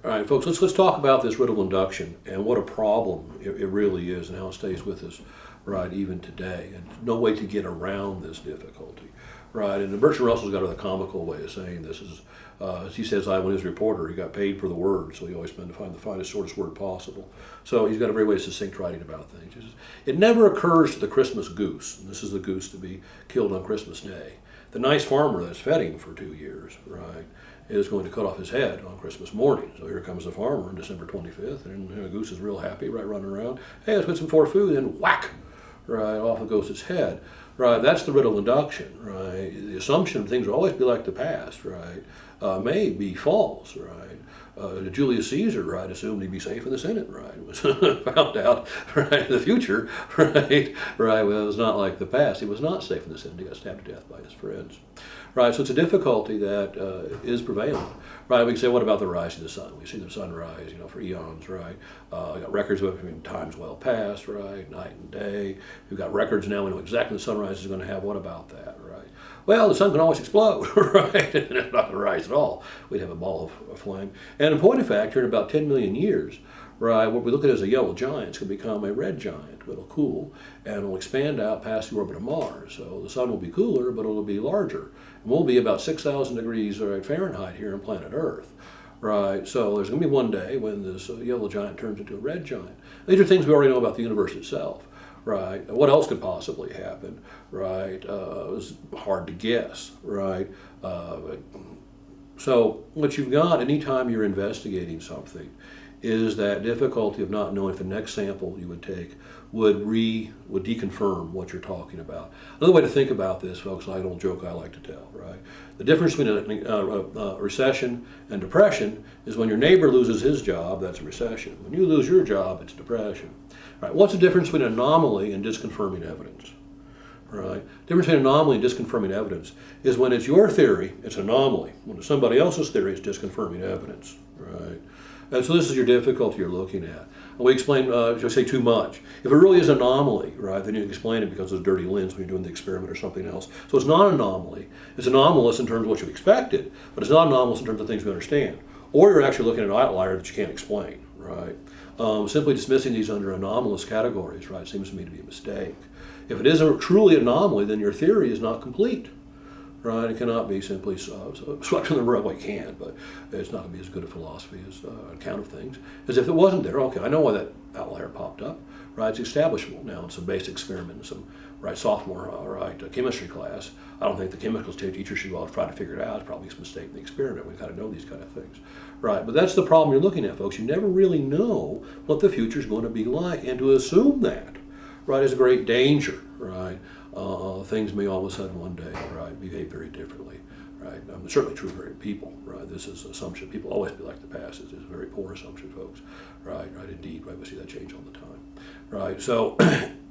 All right, folks, let's talk about this Riddle induction and what a problem it really is and how it stays with us, right, even today. And no way to get around this difficulty, right? And Bertrand Russell's got a comical way of saying this. Is as he says, when he was a reporter, he got paid for the word, so he always meant to find the finest, shortest word possible. So he's got a very way succinct writing about things. He says, it never occurs to the Christmas goose, and this is the goose to be killed on Christmas Day, the nice farmer that's fed him for 2 years, right, is going to cut off his head on Christmas morning. So here comes the farmer on December 25th, and the goose is real happy, right, running around. Hey, let's put some more food, and whack, right, off goes its head. Right, that's the Riddle induction, right? The assumption things will always be like the past, right, may be false, right? Julius Caesar, right, assumed he'd be safe in the Senate, right? It was found out, right, in the future, right, well, it was not like the past. He was not safe in the Senate. He got stabbed to death by his friends, right? So it's a difficulty that is prevalent, right? We can say, what about the rise of the sun? We see the sun rise, for eons, right? We got records of times well past, right, night and day. We've got records now. We know exactly the sunrise is going to have. What about that, right? Well, the sun can always explode, right? And it's not going to rise at all. We'd have a ball of flame. And in point of fact, here in about 10 million years, right, what we look at as a yellow giant is going to become a red giant. It'll cool, and it'll expand out past the orbit of Mars. So the sun will be cooler, but it'll be larger. And we'll be about 6,000 degrees Fahrenheit here on planet Earth. Right, so there's going to be one day when this yellow giant turns into a red giant. These are things we already know about the universe itself. Right, what else could possibly happen? Right, it's hard to guess. Right, so what you've got anytime you're investigating something is that difficulty of not knowing if the next sample you would take would deconfirm what you're talking about. Another way to think about this, folks, like an old joke I like to tell, right? The difference between a recession and depression is when your neighbor loses his job, that's a recession. When you lose your job, it's depression. Right? What's the difference between anomaly and disconfirming evidence? Right? The difference between anomaly and disconfirming evidence is when it's your theory, it's anomaly. When it's somebody else's theory, it's disconfirming evidence. Right? And so this is your difficulty you're looking at. And we explain, should I say too much? If it really is an anomaly, right, then you explain it because it's a dirty lens when you're doing the experiment or something else. So it's not an anomaly. It's anomalous in terms of what you expected, but it's not anomalous in terms of things we understand. Or you're actually looking at an outlier that you can't explain, right? Simply dismissing these under anomalous categories, right, seems to me to be a mistake. If it is a truly anomaly, then your theory is not complete. Right, it cannot be simply swept in the rug. Well, it can, but it's not going to be as good a philosophy as account of things as if it wasn't there. Okay, I know why that outlier popped up. Right, it's establishable now in some basic experiment in some sophomore chemistry class. I don't think the chemicals teacher should go out and try to figure it out. It's probably a mistake in the experiment. We've got to know these kind of things, right? But that's the problem you're looking at, folks. You never really know what the future is going to be like, and to assume that, right, is a great danger, right? Things may all of a sudden one day, right, behave very differently, right? Certainly true for people, right? This is an assumption. People always be like the past. It's a very poor assumption, folks, right? Indeed, right? We see that change all the time, right? So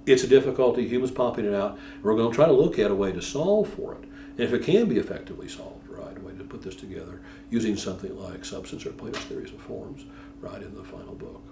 it's a difficulty. Hume's popping it out. We're going to try to look at a way to solve for it, and if it can be effectively solved, right, a way to put this together using something like substance or Plato's theories of forms, right, in the final book.